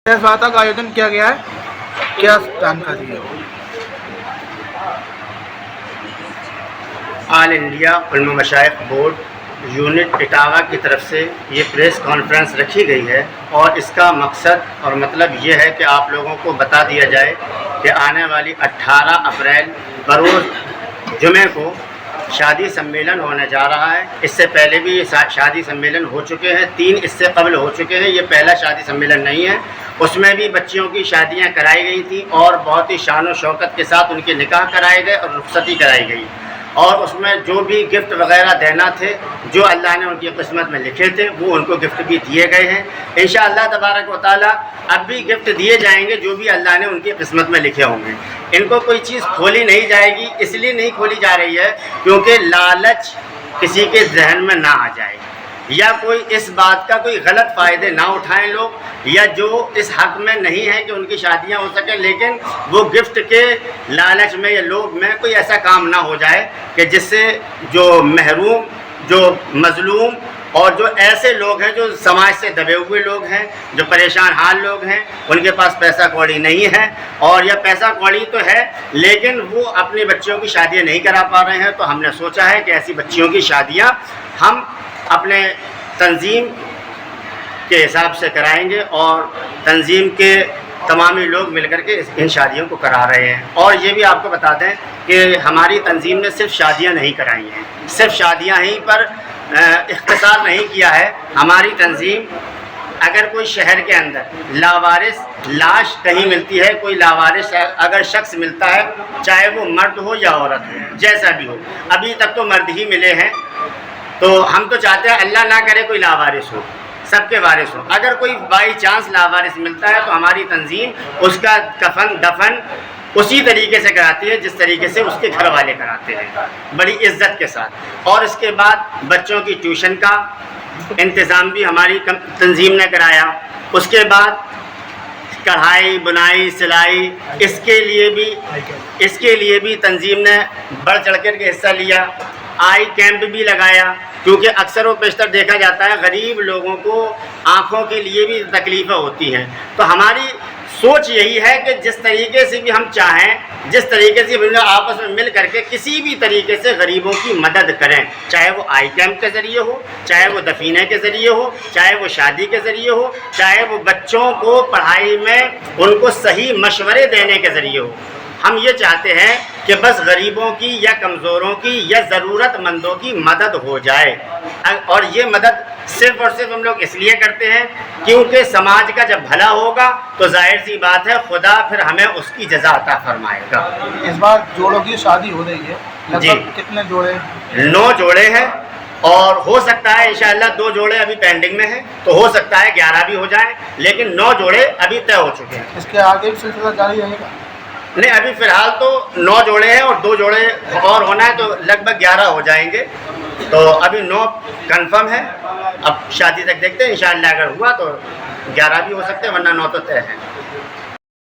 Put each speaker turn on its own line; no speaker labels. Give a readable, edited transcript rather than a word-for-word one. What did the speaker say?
वार्ता का आयोजन किया गया है, क्या जानकारी है?
ऑल इंडिया उलमा मशाइख बोर्ड यूनिट इटावा की तरफ से ये प्रेस कॉन्फ्रेंस रखी गई है और इसका मकसद और मतलब ये है कि आप लोगों को बता दिया जाए कि आने वाली 18 अप्रैल बरोज़ जुमे को शादी सम्मेलन होने जा रहा है। इससे पहले भी शादी सम्मेलन हो चुके हैं, 3 इससे कबल हो चुके हैं। ये पहला शादी सम्मेलन नहीं है। उसमें भी बच्चियों की शादियां कराई गई थी और बहुत ही शान और शौकत के साथ उनके निकाह कराए गए और रुखसती कराई गई। और उसमें जो भी गिफ्ट वगैरह देना थे, जो अल्लाह ने उनकी किस्मत में लिखे थे, वो उनको गिफ्ट भी दिए गए हैं। इंशाअल्लाह तबारक व तआला अब भी गिफ्ट दिए जाएंगे जो भी अल्लाह ने उनकी किस्मत में लिखे होंगे। इनको कोई चीज़ खोली नहीं जाएगी, इसलिए नहीं खोली जा रही है क्योंकि लालच किसी के जहन में ना आ जाए या कोई इस बात का कोई गलत फ़ायदे ना उठाएं लोग, या जो इस हक़ में नहीं है कि उनकी शादियां हो सकें लेकिन वो गिफ्ट के लालच में या लोभ में कोई ऐसा काम ना हो जाए कि जिससे जो महरूम, जो मज़लूम और जो ऐसे लोग हैं जो समाज से दबे हुए लोग हैं, जो परेशान हाल लोग हैं, उनके पास पैसा कौड़ी नहीं है और या पैसा कौड़ी तो है लेकिन वो अपनी बच्चियों की शादियाँ नहीं करा पा रहे हैं। तो हमने सोचा है कि ऐसी बच्चियों की शादियाँ हम अपने तंजीम के हिसाब से कराएंगे और तंजीम के तमामी लोग मिलकर के इन शादियों को करा रहे हैं। और ये भी आपको बता दें कि हमारी तंजीम ने सिर्फ शादियां नहीं कराई हैं, सिर्फ शादियां ही पर इख्तिसार नहीं किया है। हमारी तंजीम अगर कोई शहर के अंदर लावारिस लाश कहीं मिलती है, कोई लावारिस अगर शख्स मिलता है, चाहे वो मर्द हो या औरत हो, जैसा भी हो, अभी तक तो मर्द ही मिले हैं, तो हम तो चाहते हैं अल्लाह ना करे कोई लावारिस हो, सबके वारिस हो। अगर कोई बाई चांस लावारिस मिलता है तो हमारी तंजीम उसका कफन दफन उसी तरीके से कराती है जिस तरीके से उसके घर वाले कराते हैं, बड़ी इज्जत के साथ। और इसके बाद बच्चों की ट्यूशन का इंतज़ाम भी हमारी तंजीम ने कराया। उसके बाद कढ़ाई बुनाई सिलाई, इसके लिए भी तंजीम ने बढ़ चढ़ कर के हिस्सा लिया। आई कैंप भी लगाया क्योंकि अक्सर व बेशतर देखा जाता है गरीब लोगों को आँखों के लिए भी तकलीफ़ें होती हैं। तो हमारी सोच यही है कि जिस तरीके से भी हम चाहें, जिस तरीके से भी आपस में मिल करके किसी भी तरीके से गरीबों की मदद करें, चाहे वो आई कैंप के ज़रिए हो, चाहे वो दफीने के ज़रिए हो, चाहे वो शादी के ज़रिए हो, चाहे वो बच्चों को पढ़ाई में उनको सही मशवरे देने के ज़रिए हो। हम ये चाहते हैं कि बस गरीबों की या कमज़ोरों की या ज़रूरतमंदों की मदद हो जाए। और ये मदद सिर्फ़ और सिर्फ हम लोग इसलिए करते हैं क्योंकि समाज का जब भला होगा तो जाहिर सी बात है खुदा फिर हमें उसकी जज़ा अता फरमाएगा।
इस बार जोड़ों की शादी हो रही है, लगभग कितने जोड़े?
9 जोड़े हैं और हो सकता है इंशाअल्लाह 2 जोड़े अभी पेंडिंग में हैं, तो हो सकता है 11 भी हो जाएं, लेकिन 9 जोड़े अभी तय हो चुके हैं।
इसके आगे भी सिलसिला जारी रहेगा?
नहीं, अभी फ़िलहाल तो 9 जोड़े हैं और 2 जोड़े और होना है, तो लगभग 11 हो जाएंगे। तो अभी 9 कंफर्म है, अब शादी तक देखते हैं। इंशाअल्लाह अगर हुआ तो 11 भी हो सकते हैं, वरना 9 तो तय है।